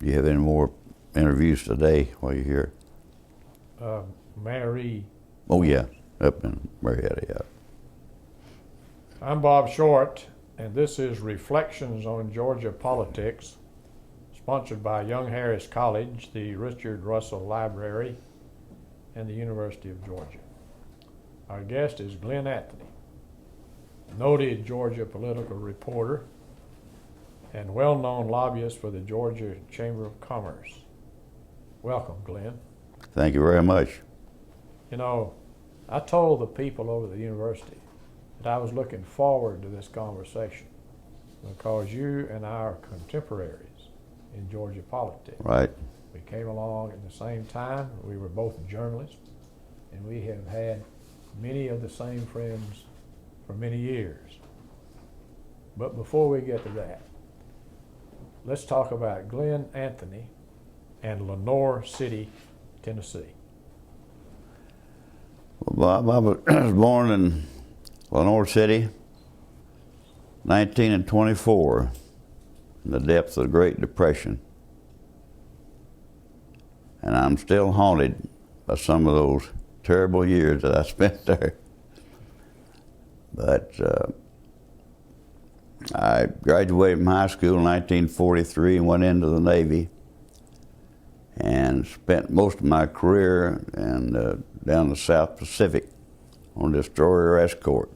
Do you have any more interviews today while you're here? Mary. Oh, yeah, up in Marietta, yeah. I'm Bob Short, and this is Reflections on Georgia Politics, sponsored by Young Harris College, the Richard Russell Library, and the University of Georgia. Our guest is Glenn Anthony, noted Georgia political reporter and well-known lobbyist for the Georgia Chamber of Commerce. Welcome, Glenn. Thank you very much. You know, I told the people over the university that I was looking forward to this conversation because you and I are contemporaries in Georgia politics. Right. We came along at the same time. We were both journalists, and we have had many of the same friends for many years. But before we get to that, let's talk about Glenn Anthony and Lenoir City, Tennessee. Well, Bob, I was born in Lenoir City, 1924, in the depths of the Great Depression. And I'm still haunted by some of those terrible years that I spent there. But I graduated from high school in 1943 and went into the Navy and spent most of my career down the South Pacific on destroyer escort.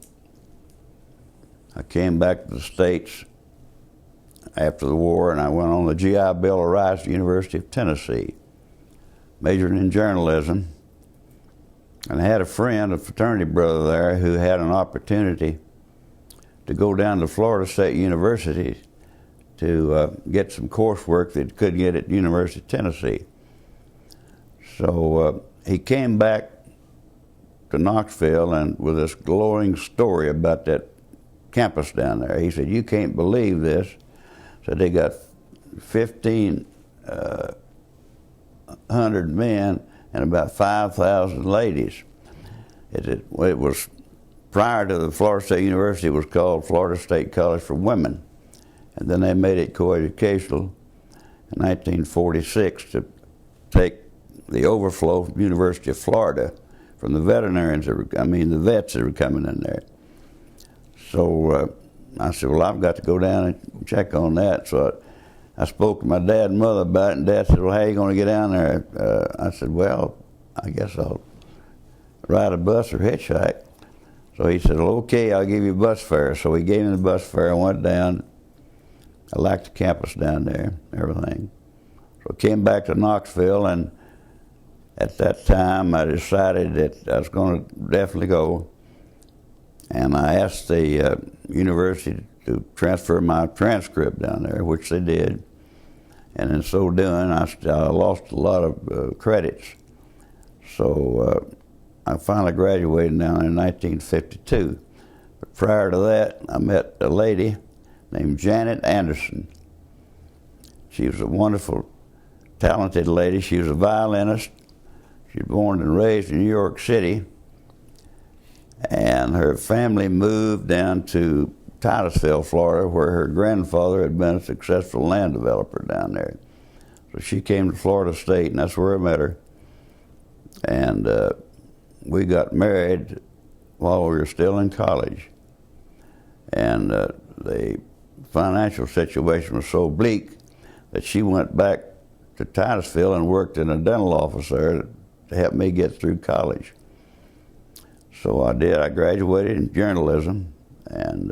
I came back to the States after the war, and I went on the GI Bill of Rights at the University of Tennessee, majored in journalism, and I had a friend, a fraternity brother there, who had an opportunity to go down to Florida State University to get some coursework that he couldn't get at the University of Tennessee. So he came back to Knoxville and with this glowing story about that campus down there. He said, "You can't believe this." So they got 1,500 men and about 5,000 ladies. It was prior to the Florida State University, it was called Florida State College for Women. And then they made it coeducational in 1946 to take the overflow from the University of Florida from the veterinarians, the vets that were coming in there. So I said, well, I've got to go down and check on that. So I spoke to my dad and mother about it, and Dad said, well, how are you going to get down there? I said, well, I guess I'll ride a bus or hitchhike. So he said, well, okay, I'll give you a bus fare. So he gave me the bus fare. I went down. I liked the campus down there, everything. So I came back to Knoxville, and at that time I decided that I was going to definitely go. And I asked the university to transfer my transcript down there, which they did. And in so doing, I lost a lot of credits. So I finally graduated down in 1952. But prior to that, I met a lady named Janet Anderson. She was a wonderful, talented lady. She was a violinist. She was born and raised in New York City. And her family moved down to Titusville, Florida, where her grandfather had been a successful land developer down there. So she came to Florida State, and that's where I met her. And we got married while we were still in college. And the financial situation was so bleak that she went back to Titusville and worked in a dental office there to help me get through college. So I did. I graduated in journalism, and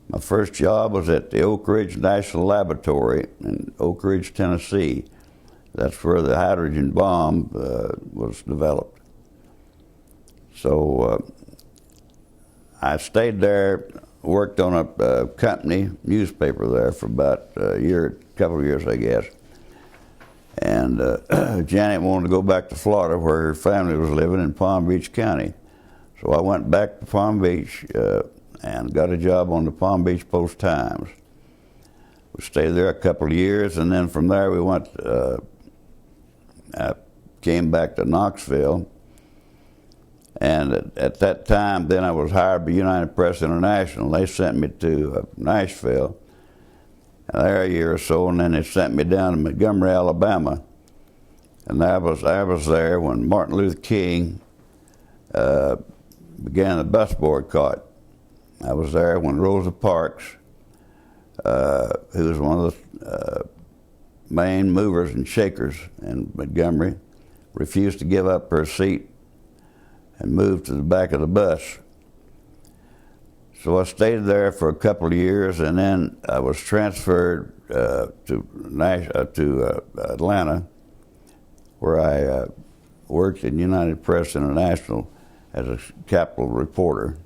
my first job was at the Oak Ridge National Laboratory in Oak Ridge, Tennessee. That's where the hydrogen bomb was developed. So I stayed there, worked on a company newspaper there for about a couple of years, I guess. And Janet wanted to go back to Florida, where her family was living in Palm Beach County. So I went back to Palm Beach and got a job on the Palm Beach Post-Times. We stayed there a couple of years, and then from there we went, I came back to Knoxville. And at that time, then I was hired by United Press International. They sent me to Nashville. there a year or so, and then they sent me down to Montgomery, Alabama. And I was there when Martin Luther King began the bus boycott. I was there when Rosa Parks, who was one of the main movers and shakers in Montgomery, refused to give up her seat and moved to the back of the bus. So I stayed there for a couple of years, and then I was transferred to Atlanta, where I worked in United Press International as a Capitol reporter.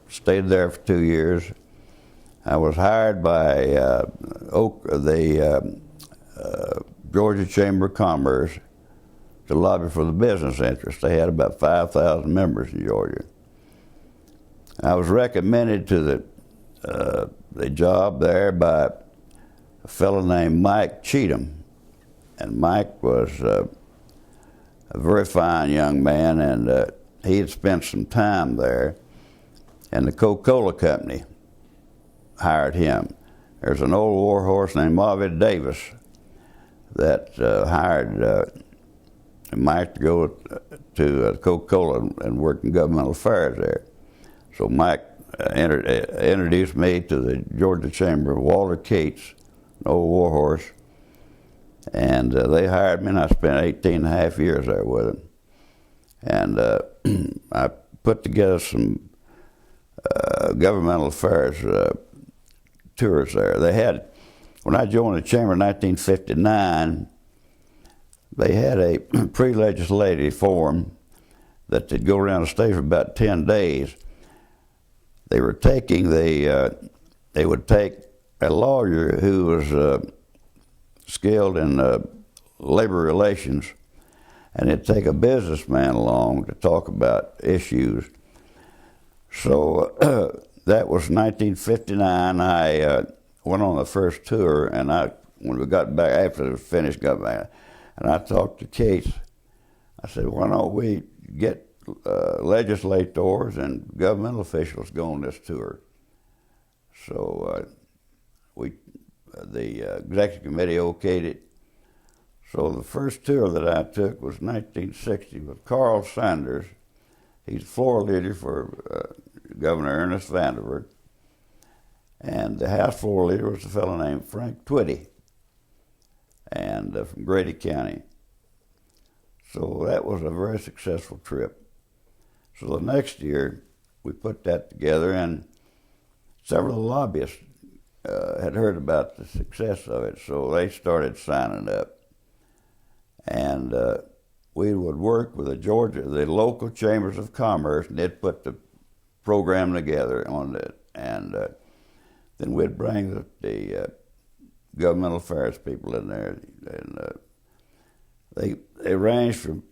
Stayed there for 2 years. I was hired by the Georgia Chamber of Commerce to lobby for the business interests. They had about 5,000 members in Georgia. I was recommended to the job there by a fellow named Mike Cheatham. And Mike was a very fine young man, and he had spent some time there, and the Coca-Cola company hired him. There's an old war horse named Marvin Davis that hired Mike to go to Coca-Cola and work in governmental affairs there. So Mike introduced me to the Georgia Chamber, Walter Cates, an old war horse, and they hired me, and I spent 18 and a half years there with them. And I put together some governmental affairs tours there. They had, when I joined the Chamber in 1959, they had a pre-legislative forum that they'd go around the state for about 10 days. They were taking they would take a lawyer who was skilled in labor relations, and they'd take a businessman along to talk about issues. So that was 1959. I went on the first tour, and when we got back, after it was finished, got back, and I talked to Cates. I said, why don't we get legislators and governmental officials go on this tour? So the executive committee okayed it. So the first tour that I took was 1960 with Carl Sanders. He's floor leader for Governor Ernest Vanderbilt. And the House floor leader was a fellow named Frank Twitty, and from Grady County. So that was a very successful trip. So the next year, we put that together, and several lobbyists had heard about the success of it, so they started signing up. And we would work with the local chambers of commerce, and they'd put the program together on it. And then we'd bring the governmental affairs people in there. And they ranged from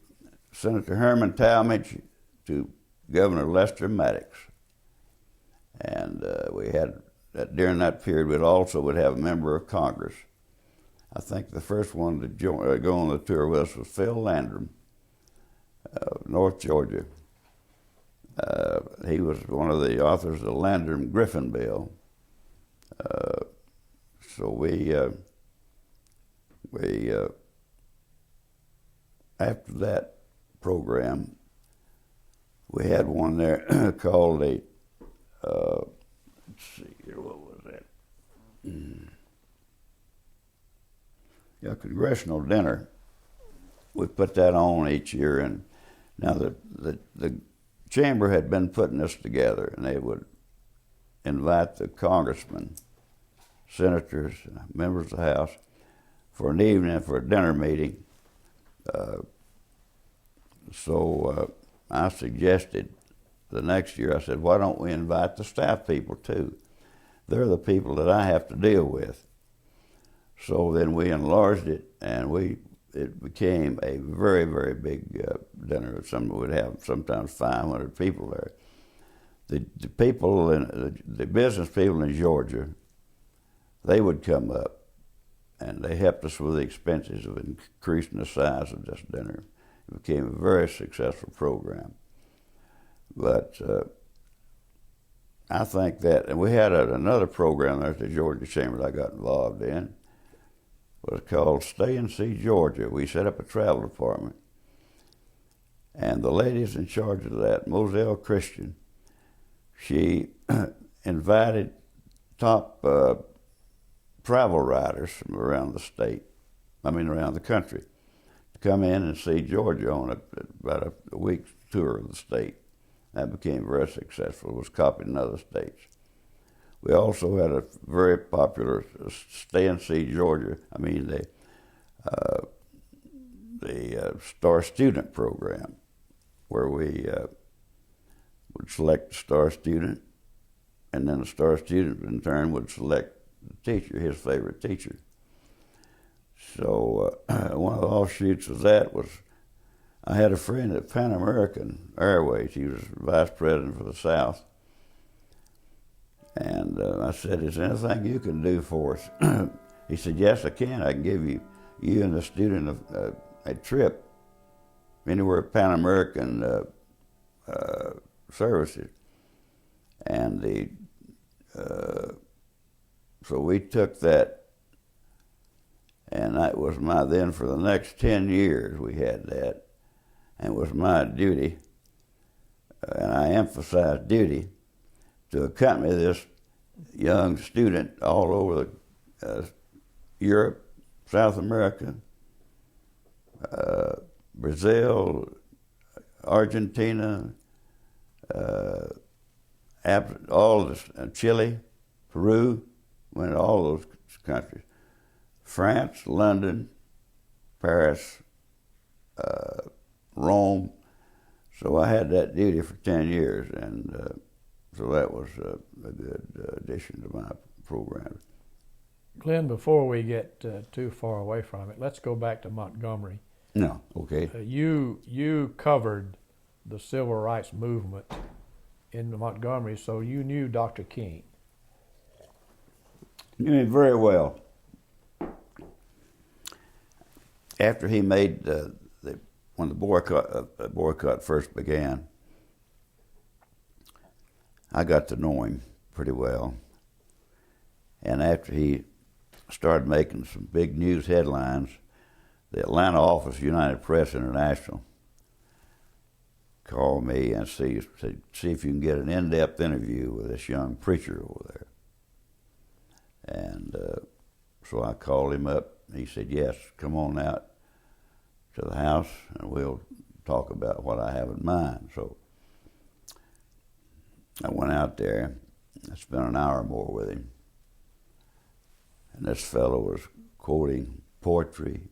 Senator Herman Talmadge to Governor Lester Maddox. And we had, during that period, would have a member of Congress. I think the first one to go on the tour with us was Phil Landrum, North Georgia. He was one of the authors of the Landrum-Griffin bill. So we after that program, we had one there called a, let's see here, what was that? Yeah, congressional dinner. We put that on each year, and now the chamber had been putting this together, and they would invite the congressmen, senators, members of the House for an evening, for a dinner meeting. So I suggested the next year, I said, why don't we invite the staff people too? They're the people that I have to deal with. So then we enlarged it, and it became a very, very big dinner. Some would have sometimes 500 people there. The people, the business people in Georgia, they would come up, and they helped us with the expenses of increasing the size of this dinner. It became a very successful program. But I think that, and we had another program there at the Georgia Chamber that I got involved in, was called Stay and See Georgia. We set up a travel department. And the ladies in charge of that, Moselle Christian, she invited top travel writers from around the state, around the country, to come in and see Georgia on about a week's tour of the state. That became very successful. It was copied in other states. We also had a very popular Stay and See Georgia, the Star Student program, where we would select the star student, and then the star student in turn would select the teacher, his favorite teacher. So one of the offshoots of that was I had a friend at Pan American Airways. He was vice president for the South. And I said, is there anything you can do for us? He said, yes, I can. I can give you and the student a trip anywhere Pan American services. And so we took that, and that was then for the next 10 years we had that, and it was my duty, and I emphasize duty, to accompany this young student all over Europe, South America, Brazil, Argentina, Chile, Peru, went to all those countries. France, London, Paris, Rome. So I had that duty for 10 years, and so that was a good addition to my program. Glenn, before we get too far away from it, let's go back to Montgomery. No, okay. You covered the civil rights movement in Montgomery, so you knew Dr. King. Knew him very well. After he made when the boycott first began, I got to know him pretty well. And after he started making some big news headlines, the Atlanta office of United Press International called me and said, see if you can get an in-depth interview with this young preacher over there. And so I called him up. He said, yes, come on out to the house and we'll talk about what I have in mind. So I went out there. I spent an hour more with him. And this fellow was quoting poetry.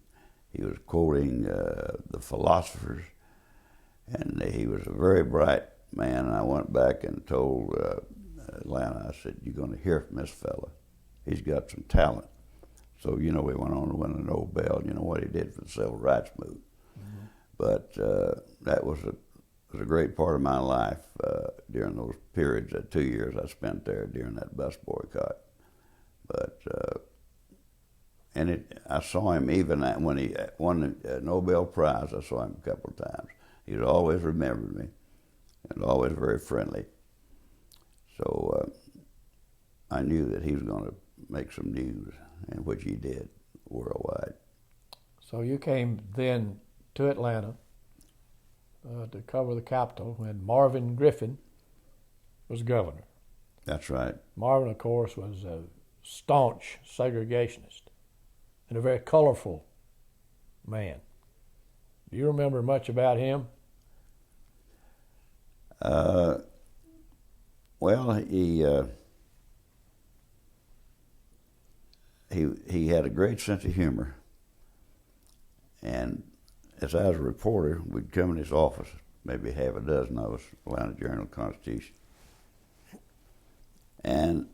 He was quoting the philosophers. And he was a very bright man. And I went back and told Atlanta, I said, you're going to hear from this fella. He's got some talent. So, we went on to win a Nobel. You know what he did for the civil rights movement. Mm-hmm. But that was a great part of my life during those periods, that 2 years I spent there during that bus boycott. But I saw him even when he won the Nobel Prize. I saw him a couple of times. He'd always remembered me, and always very friendly. So I knew that he was going to make some news, and which he did worldwide. So you came then to Atlanta to cover the Capitol when Marvin Griffin was governor. That's right. Marvin, of course, was a staunch segregationist and a very colorful man. Do you remember much about him? Well, he had a great sense of humor, and as I was a reporter, we'd come in his office, maybe half a dozen of us, Atlanta Journal-Constitution, and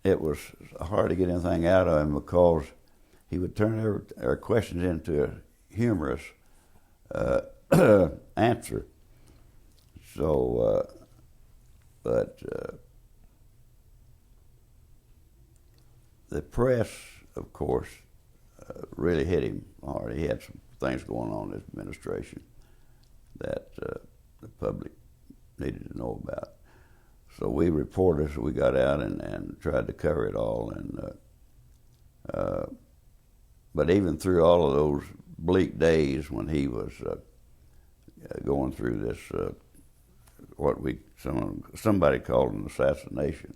it was hard to get anything out of him because he would turn our questions into a humorous answer. So, the press, of course, really hit him hard. He had some things going on in his administration that the public needed to know about. So we reporters, we got out and tried to cover it all. But even through all of those bleak days when he was going through this, somebody called an assassination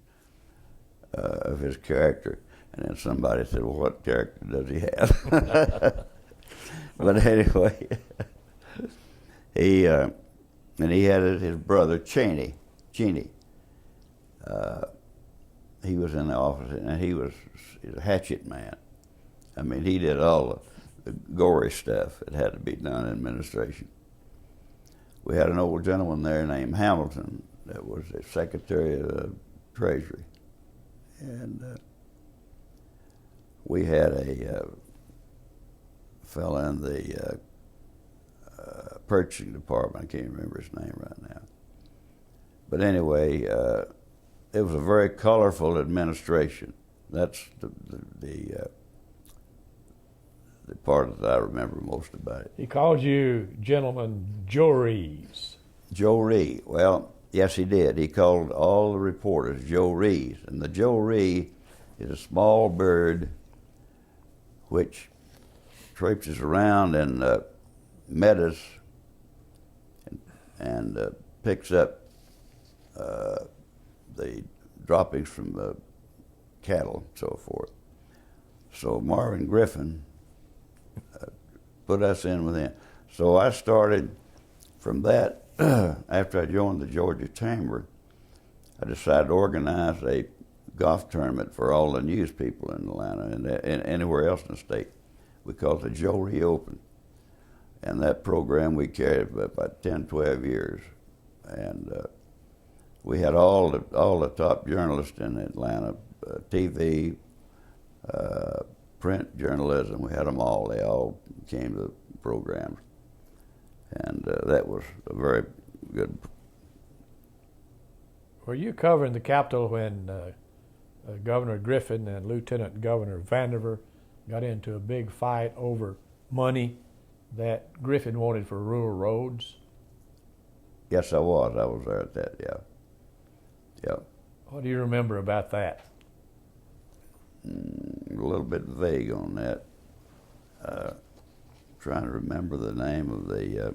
of his character, and then somebody said, "Well, what character does he have?" But anyway, he had his brother Cheney. He was in the office, and he's a hatchet man. I mean, he did all the gory stuff that had to be done in administration. We had an old gentleman there named Hamilton that was the Secretary of the Treasury. And we had a fellow in the purchasing department. I can't remember his name right now. But anyway, it was a very colorful administration. That's the part that I remember most about it. He called you gentlemen Joe-Rees. Joe-Ree. Well, yes, he did. He called all the reporters Joe-Rees. And the Joe-Ree is a small bird which traipses around in meadows and picks up the droppings from the cattle and so forth. So Marvin Griffin put us in with him. So I started from that. After I joined the Georgia Chamber, I decided to organize a golf tournament for all the news people in Atlanta and anywhere else in the state. We called it the Joe-Ree Open. And that program we carried for about 10, 12 years. And we had all the top journalists in Atlanta, TV, print journalism. We had them all. They all came to the programs. And that was a very good. Were you covering the Capitol when Governor Griffin and Lieutenant Governor Vandiver got into a big fight over money that Griffin wanted for rural roads? Yes, I was. I was there at that, yeah. What do you remember about that? A little bit vague on that. Trying to remember the name of the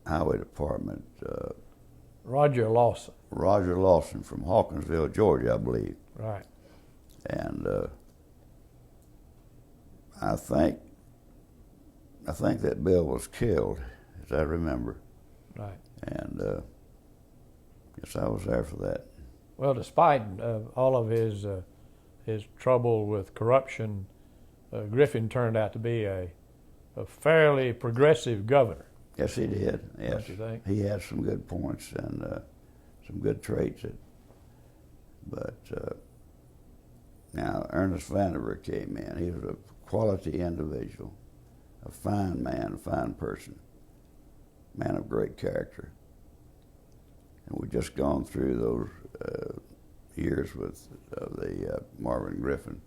highway department. Roger Lawson. Roger Lawson from Hawkinsville, Georgia, I believe. Right. And I think that bill was killed, as I remember. Right. And yes, I was there for that. Well, despite all of his trouble with corruption, Griffin turned out to be a fairly progressive governor. Yes, he did. Yes, don't you think? He had some good points and some good traits. But now Ernest Vandiver came in. He was a quality individual, a fine man, a fine person, man of great character. And we've just gone through those years with the Marvin Griffin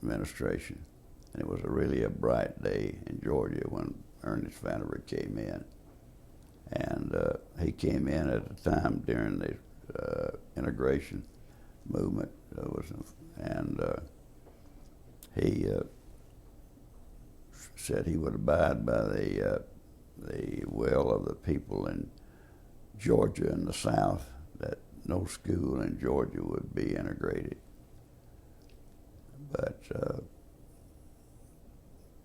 administration. And it was really a bright day in Georgia when Ernest Vandiver came in. And he came in at a time during the integration movement. He said he would abide by the will of the people in Georgia and the South, that no school in Georgia would be integrated. But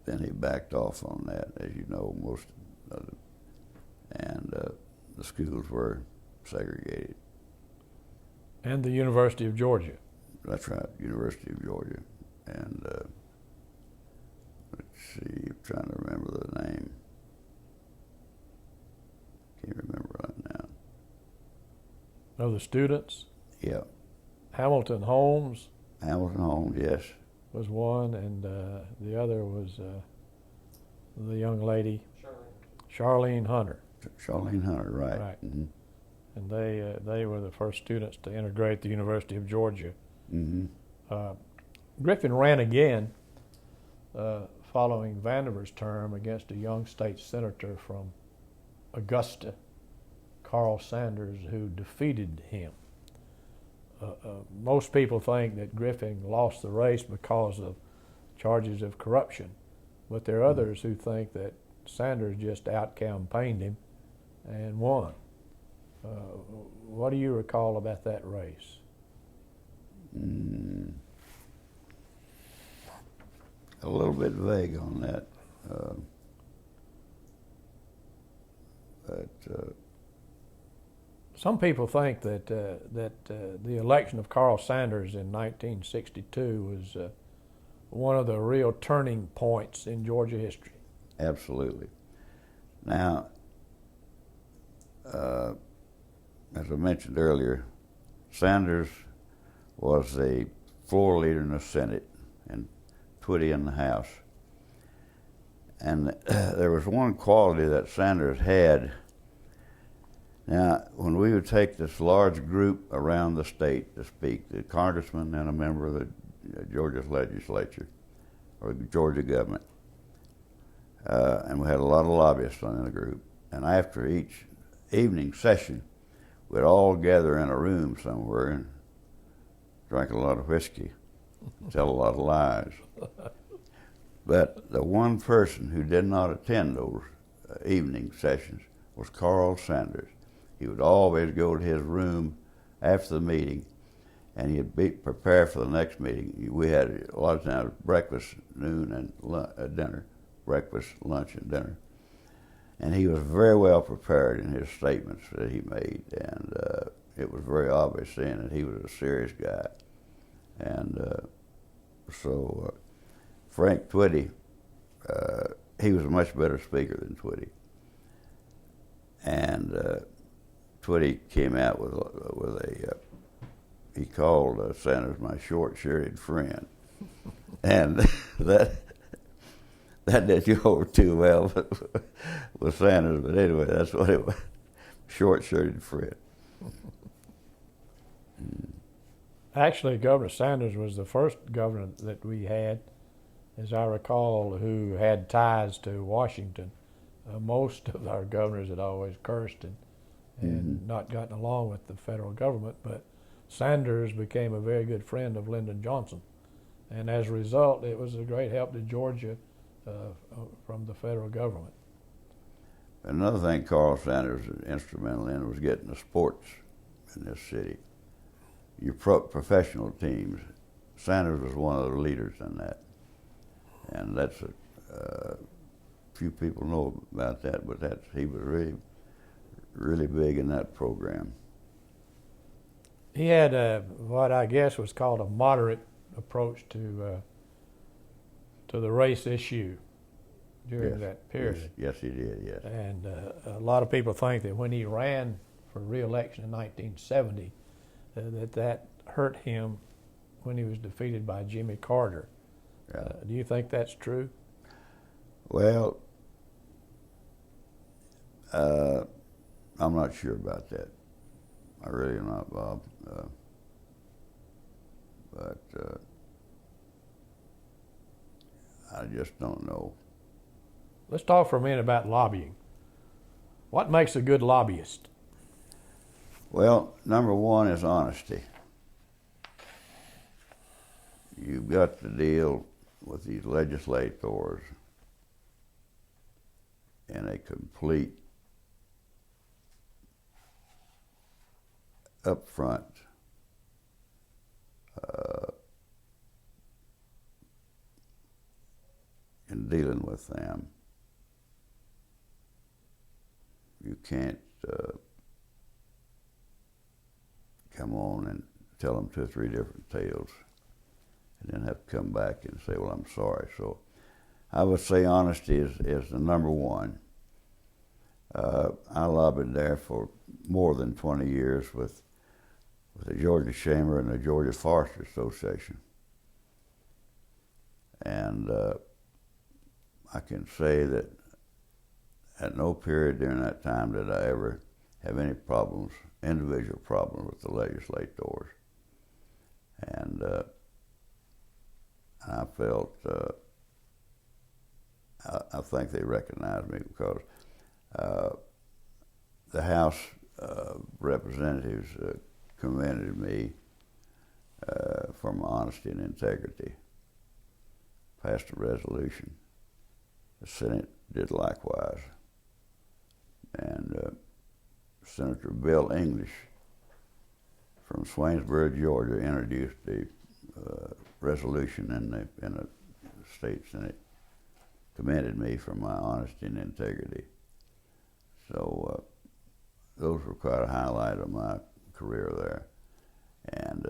then he backed off on that, as you know, and the schools were segregated. And the University of Georgia. That's right, University of Georgia. And let's see, I'm trying to remember the name. Can't remember right now. Of the students? Yeah. Hamilton Holmes Hamilton Holmes, yes. was one, and the other was the young lady, Charlene Hunter. Charlene Hunter, right. Right. Mm-hmm. And they were the first students to integrate the University of Georgia. Mm-hmm. Griffin ran again following Vandiver's term against a young state senator from Augusta, Carl Sanders, who defeated him. Most people think that Griffin lost the race because of charges of corruption, but there are others who think that Sanders just out-campaigned him and won. What do you recall about that race? A little bit vague on that. Some people think that the election of Carl Sanders in 1962 was one of the real turning points in Georgia history. Absolutely. Now, as I mentioned earlier, Sanders was the floor leader in the Senate and Twitty in the House. And there was one quality that Sanders had. Now, when we would take this large group around the state to speak, the congressman and a member of the Georgia legislature or the Georgia government, and we had a lot of lobbyists in the group. And after each evening session, we'd all gather in a room somewhere and drink a lot of whiskey, tell a lot of lies. But the one person who did not attend those evening sessions was Carl Sanders. He would always go to his room after the meeting, and he'd be prepared for the next meeting. We had a lot of times breakfast, noon, and dinner, breakfast, lunch, and dinner. And he was very well prepared in his statements that he made, and it was very obvious then that he was a serious guy. And so Frank Twitty, he was a much better speaker than Twitty. And Twitty came out with a he called Sanders my short-shirted friend. And that didn't go over too well with Sanders, but anyway, that's what it was, short-shirted friend. Actually, Governor Sanders was the first governor that we had, as I recall, who had ties to Washington. Most of our governors had always cursed and not gotten along with the federal government, but Sanders became a very good friend of Lyndon Johnson. And as a result, it was a great help to Georgia from the federal government. Another thing Carl Sanders was instrumental in was getting the sports in this city. Your professional teams, Sanders was one of the leaders in that. And that's few people know about that, but he was really big in that program. He had what I guess was called a moderate approach to the race issue during that period. Yes, he did, yes. And a lot of people think that when he ran for re-election in 1970, that hurt him when he was defeated by Jimmy Carter. Yeah. Do you think that's true? Well, I'm not sure about that. I really am not, Bob. But I just don't know. Let's talk for a minute about lobbying. What makes a good lobbyist? Well, number one is honesty. You've got to deal with these legislators in a complete, upfront, in dealing with them. You can't come on and tell them 2 or 3 different tales and then have to come back and say, well, I'm sorry. So I would say honesty is the number one. I lobbied there for more than 20 years with the Georgia Chamber and the Georgia Forestry Association. And I can say that at no period during that time did I ever have any problems, individual problems with the legislators. And I felt, I think they recognized me because the House representatives commended me for my honesty and integrity. Passed a resolution. The Senate did likewise. And Senator Bill English from Swainsboro, Georgia, introduced the resolution in the state Senate, commended me for my honesty and integrity. So those were quite a highlight of my career there. And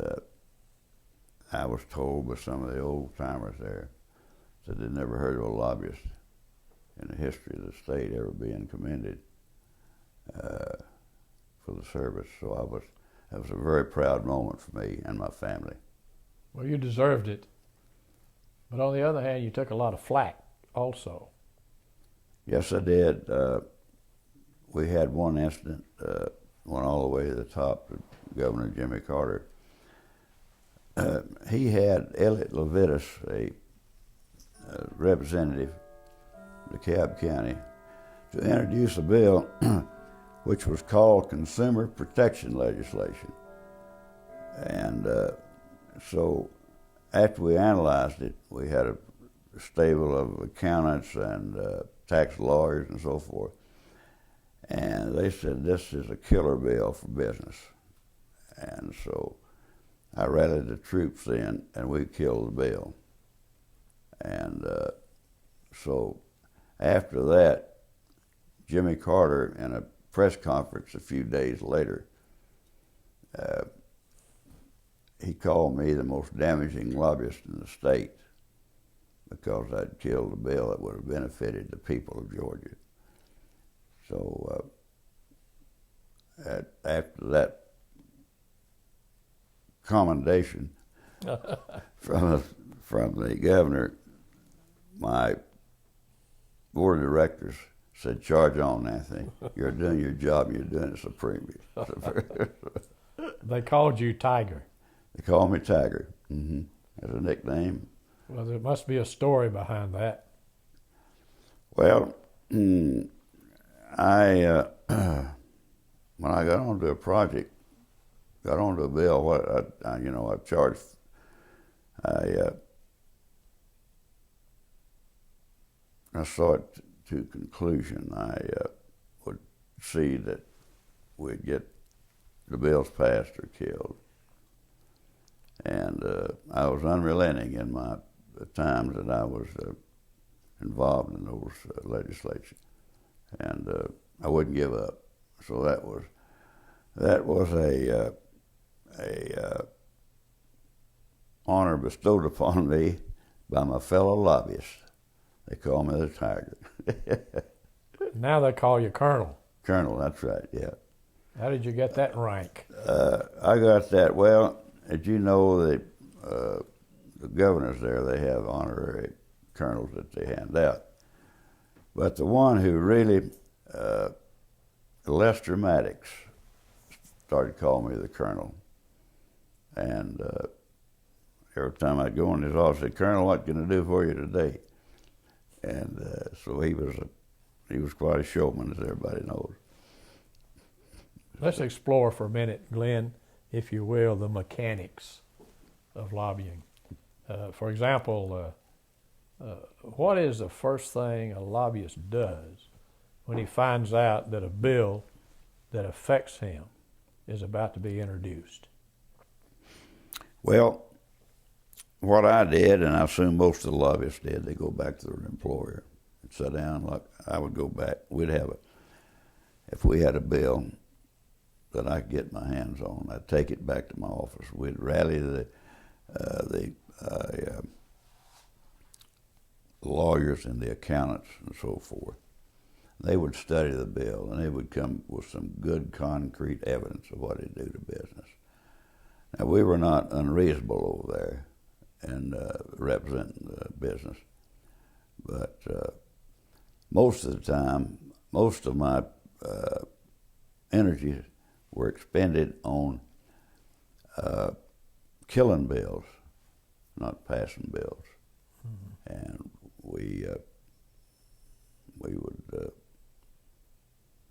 I was told by some of the old timers there that they'd never heard of a lobbyist in the history of the state ever being commended for the service. So that was a very proud moment for me and my family. Well, you deserved it. But on the other hand, you took a lot of flack also. Yes, I did. We had one incident, went all the way to the top, Governor Jimmy Carter. He had Elliot Levitas, a representative of DeKalb County, to introduce a bill which was called Consumer Protection Legislation. And so after we analyzed it, we had a stable of accountants and tax lawyers and so forth. And they said, this is a killer bill for business. And so I rallied the troops in, and we killed the bill. And so after that, Jimmy Carter, in a press conference a few days later, he called me the most damaging lobbyist in the state because I'd killed a bill that would have benefited the people of Georgia. So after that commendation from the governor, my board of directors said, "Charge on, Anthony. You're doing your job, and you're doing it supremely." They called you Tiger. They called me Tiger. Mm-hmm. As a nickname. Well, there must be a story behind that. Well, I when I got onto a project, got onto a bill, what I charged. I saw it to conclusion. I would see that we'd get the bills passed or killed. And I was unrelenting in the times that I was involved in those legislation, and I wouldn't give up. So that was a honor bestowed upon me by my fellow lobbyists. They call me the Tiger. Now they call you Colonel. Colonel, that's right, yeah. How did you get that rank? I got that, well, as you know, the governors there, they have honorary colonels that they hand out. But the one who really, Lester Maddox, started calling me the Colonel. And every time I'd go in his office, I'd say, "Colonel, what can I do for you today?" And so he was quite a showman, as everybody knows. Let's explore for a minute, Glenn, if you will, the mechanics of lobbying. For example, what is the first thing a lobbyist does when he finds out that a bill that affects him is about to be introduced? Well, what I did, and I assume most of the lobbyists did, they go back to their employer and sit down. Like I would go back, if we had a bill that I could get my hands on, I'd take it back to my office. We'd rally the lawyers and the accountants and so forth. They would study the bill, and they would come with some good concrete evidence of what it do to business. Now, we were not unreasonable over there and representing the business, but most of the time, most of my energies were expended on killing bills, not passing bills. Mm-hmm. And we would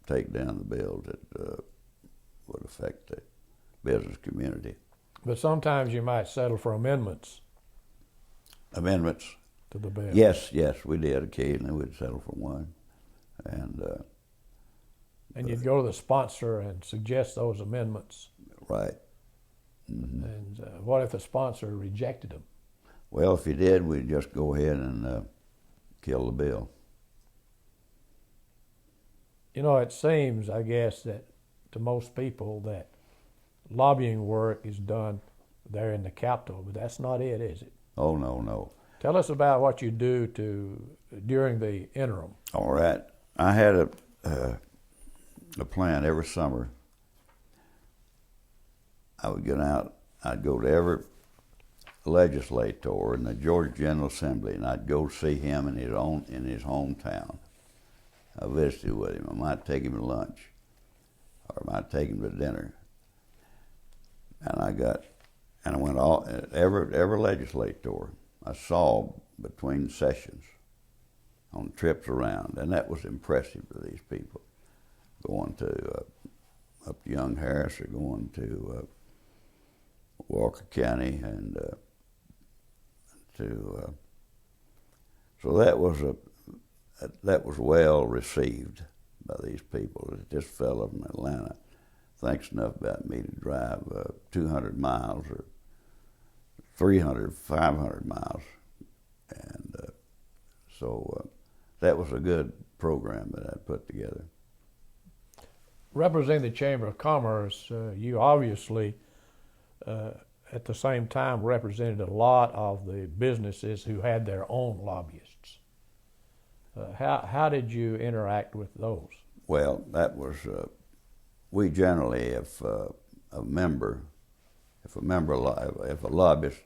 take down the bills that would affect the business community. But sometimes you might settle for amendments Amendments? to the bill. Yes, we did. Occasionally we'd settle for one. And you'd go to the sponsor and suggest those amendments. Right. Mm-hmm. And what if the sponsor rejected them? Well, if he did, we'd just go ahead and kill the bill. You know, it seems, I guess, that to most people that lobbying work is done there in the Capitol, but that's not it, is it? Oh, no. Tell us about what you do during the interim. All right. I had a plan every summer. I would get out. I'd go to every legislator in the Georgia General Assembly, and I'd go see him in his hometown. I visited with him. I might take him to lunch, or I might take him to dinner. And I went every legislator I saw between sessions on trips around, and that was impressive to these people. Going to up to Young Harris or going to Walker County, and so that was well received by these people. This fellow from Atlanta thinks enough about me to drive 200 miles or 300, 500 miles, and so that was a good program that I put together. Representing the Chamber of Commerce, you obviously at the same time represented a lot of the businesses who had their own lobbyists. How did you interact with those? Well, that was we generally, if a lobbyist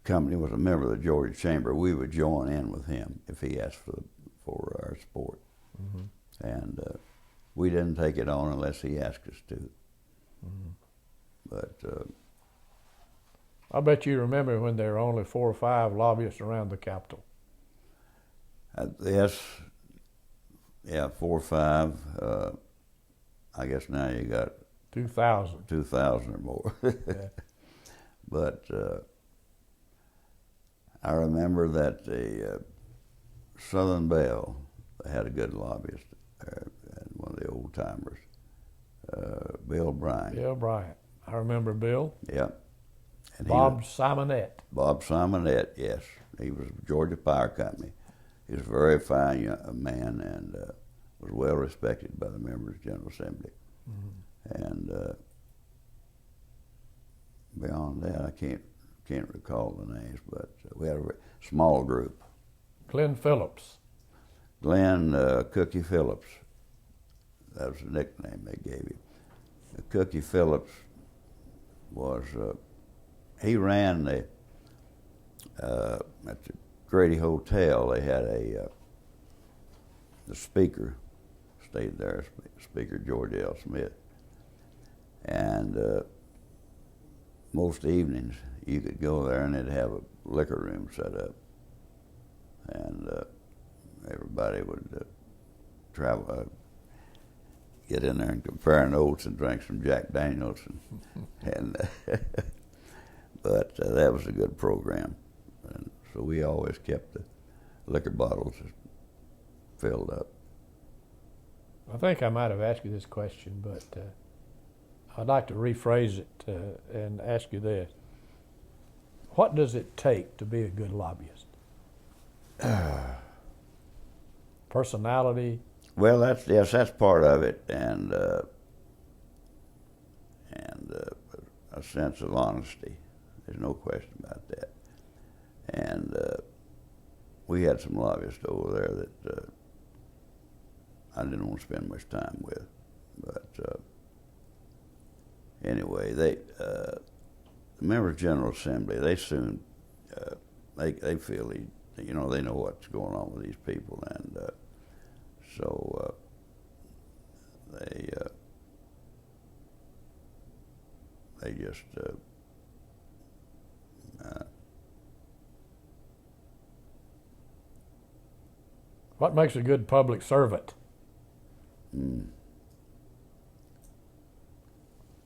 company was a member of the Georgia Chamber, we would join in with him if he asked for our support, mm-hmm. and we didn't take it on unless he asked us to. Mm-hmm. But I bet you remember when there were only 4 or 5 lobbyists around the Capitol. Yes, 4 or 5. I guess now you got 2,000. 2,000 or more. Yeah. But I remember that the Southern Bell had a good lobbyist, one of the old timers, Bill Bryant. Bill Bryant. I remember Bill. Yeah. And Bob Simonette. Bob Simonette, yes. He was Georgia Power Company. He was a very fine man and was well respected by the members of the General Assembly. Mm-hmm. And beyond that, I can't recall the names, but we had a small group. Glenn Phillips. Glenn Cookie Phillips. That was the nickname they gave him. Cookie Phillips was, he ran at the Grady Hotel. They had the speaker stayed there, Speaker George L. Smith. And most evenings you could go there and they'd have a liquor room set up. And everybody would travel, get in there and compare notes and drink some Jack Daniels. But that was a good program. And so we always kept the liquor bottles filled up. I think I might have asked you this question, but I'd like to rephrase it and ask you this. What does it take to be a good lobbyist? Personality? Well, that's part of it, and a sense of honesty. There's no question about that. And we had some lobbyists over there that I didn't want to spend much time with, but anyway, the members of the General Assembly, they soon they feel they know what's going on with these people, and so they just what makes a good public servant? Mm.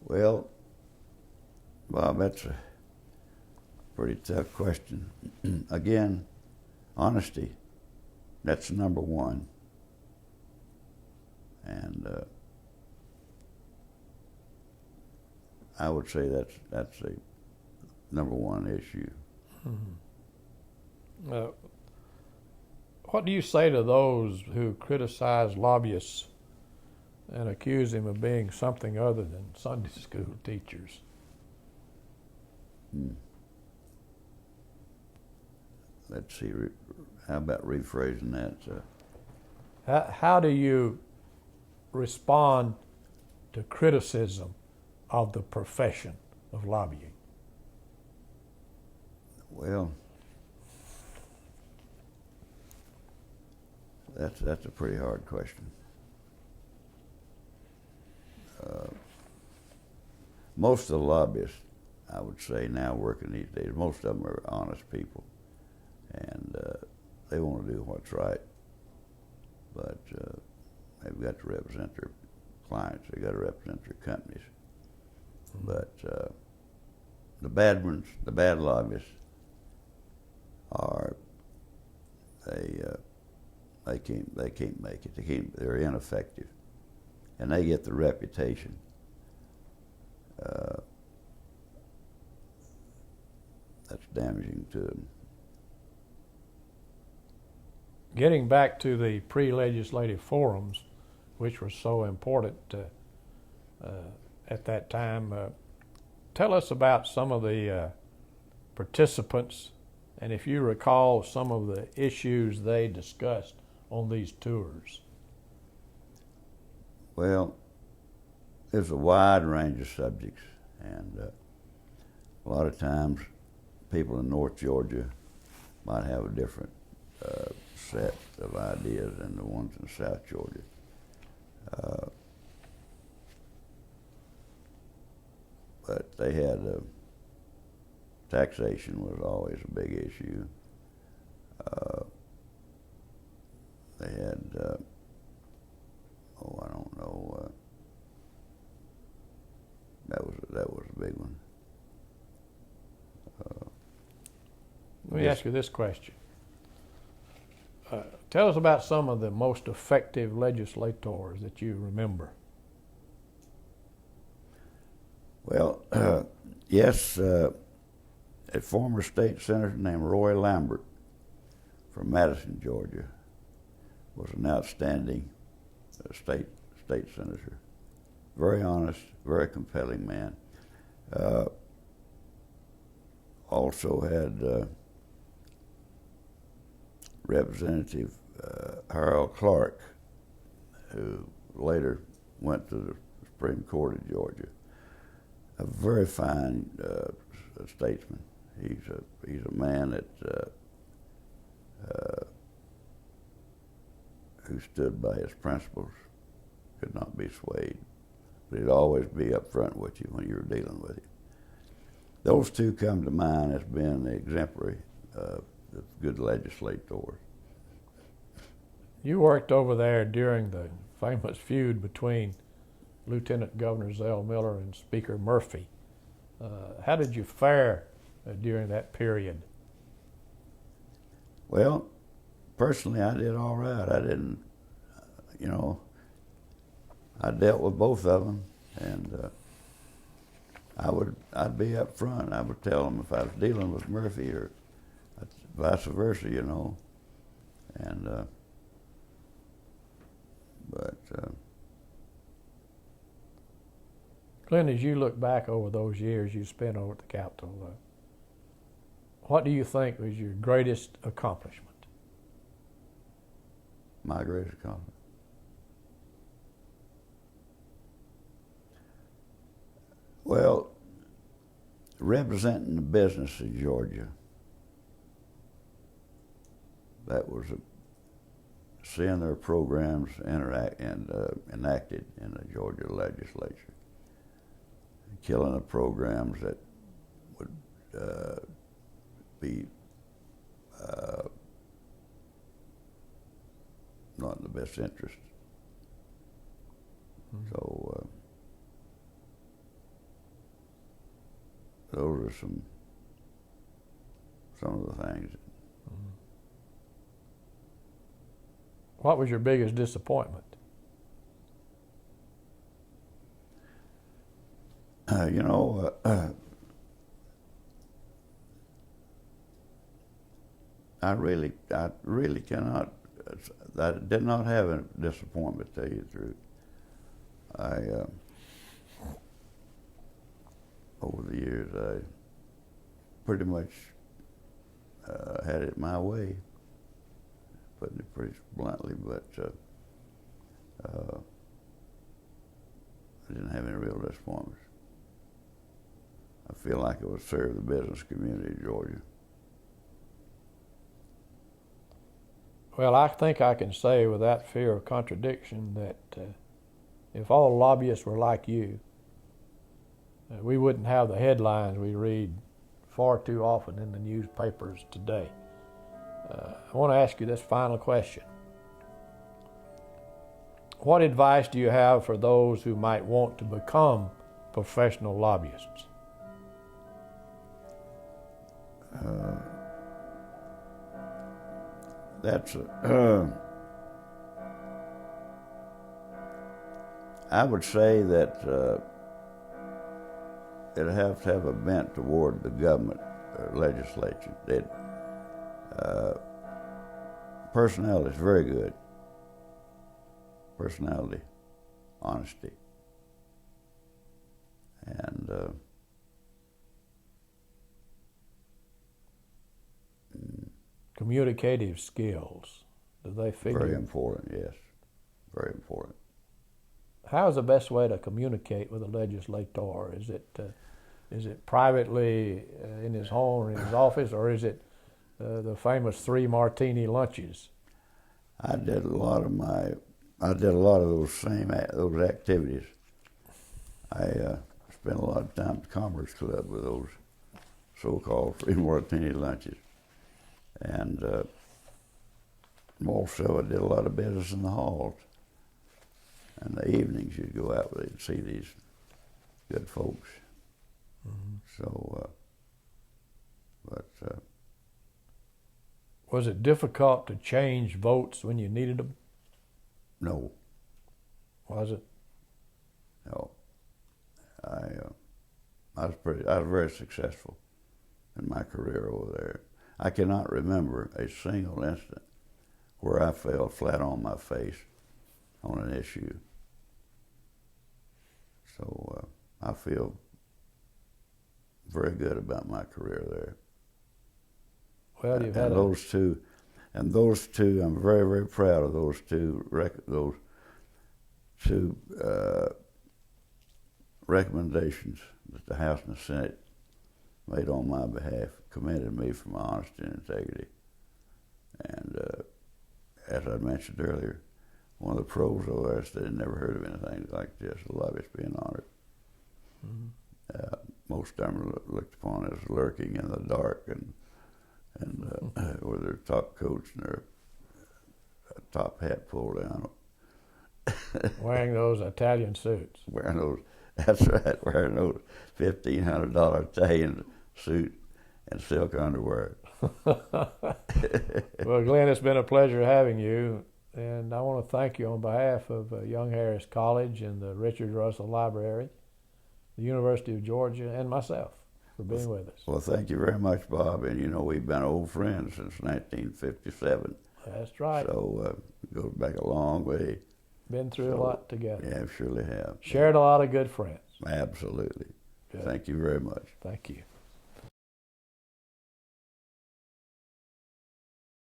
Well, Bob, that's a pretty tough question. Again, honesty, that's number one. And I would say that's a number one issue. Mm-hmm. What do you say to those who criticize lobbyists and accuse them of being something other than Sunday school teachers? Let's see, how about rephrasing that? How do you respond to criticism of the profession of lobbying? Well, that's a pretty hard question. Most of the lobbyists, I would say, now working these days, most of them are honest people, and they want to do what's right. But they've got to represent their clients. They've got to represent their companies. But the bad ones, the bad lobbyists, are they can't make it. They're ineffective, and they get the reputation. That's damaging to them. Getting back to the pre-legislative forums, which were so important at that time, tell us about some of the participants, and if you recall some of the issues they discussed on these tours. Well, there's a wide range of subjects, and a lot of times people in North Georgia might have a different set of ideas than the ones in South Georgia. But they had taxation was always a big issue. They had, I don't know, that was a big one. Let me ask you this question. Tell us about some of the most effective legislators that you remember. Well, yes, a former state senator named Roy Lambert from Madison, Georgia, was an outstanding state senator. Very honest, very compelling man. Also had Representative Harold Clark, who later went to the Supreme Court of Georgia. A very fine statesman. He's a man that who stood by his principles, could not be swayed, but he'd always be up front with you when you were dealing with him. Those two come to mind as being the exemplary good legislators. You worked over there during the famous feud between Lieutenant Governor Zell Miller and Speaker Murphy. How did you fare during that period? Well, personally, I did all right. I didn't, I dealt with both of them, and I'd be up front. I would tell them if I was dealing with Murphy or vice versa, and Clint, as you look back over those years you spent over at the Capitol, what do you think was your greatest accomplishment? My greatest accomplishment? Well, representing the business of Georgia. That was seeing their programs enacted in the Georgia legislature. Killing the programs that would be not in the best interest So those are some of the things. Mm-hmm. What was your biggest disappointment? You know, I really cannot. I did not have a disappointment, to tell you the truth. Over the years, I pretty much had it my way, putting it pretty bluntly, but I didn't have any real disappointments. I feel like it would serve the business community of Georgia. Well, I think I can say without fear of contradiction that if all lobbyists were like you, we wouldn't have the headlines we read far too often in the newspapers today. I want to ask you this final question. What advice do you have for those who might want to become professional lobbyists? I would say that it'd have to have a bent toward the government or legislature. Personality is very good. Personality, honesty, and communicative skills. Do they figure? Very important, yes. Very important. How is the best way to communicate with a legislator? Is it privately in his home or in his office, or is it the famous 3 martini lunches? I did a lot of those activities. I spent a lot of time at the Commerce Club with those so-called 3 martini lunches. And also I did a lot of business in the halls. And the evenings you'd go out and see these good folks. Mm-hmm. So, was it difficult to change votes when you needed them? No. Was it? No. I was very successful in my career over there. I cannot remember a single instant where I fell flat on my face on an issue. So I feel very good about my career there. Well, you've had those two, I'm very, very proud of those two recommendations that the House and the Senate made on my behalf, commended me for my honesty and integrity. And as I mentioned earlier, one of the pros over there said they'd never heard of anything like this, a lobbyist being honored. Mm-hmm. Most of them are looked upon as lurking in the dark and with their top coats and their top hat pulled down. Wearing those Italian suits. That's right, wearing those $1,500 Italian suit and silk underwear. Well, Glenn, it's been a pleasure having you, and I want to thank you on behalf of Young Harris College and the Richard Russell Library, the University of Georgia, and myself for being with us. Well, thank you very much, Bob, and you know we've been old friends since 1957. That's right. So it goes back a long way. Been through a lot together. Yeah, surely have. Shared a lot of good friends. Absolutely. Good. Thank you very much. Thank you.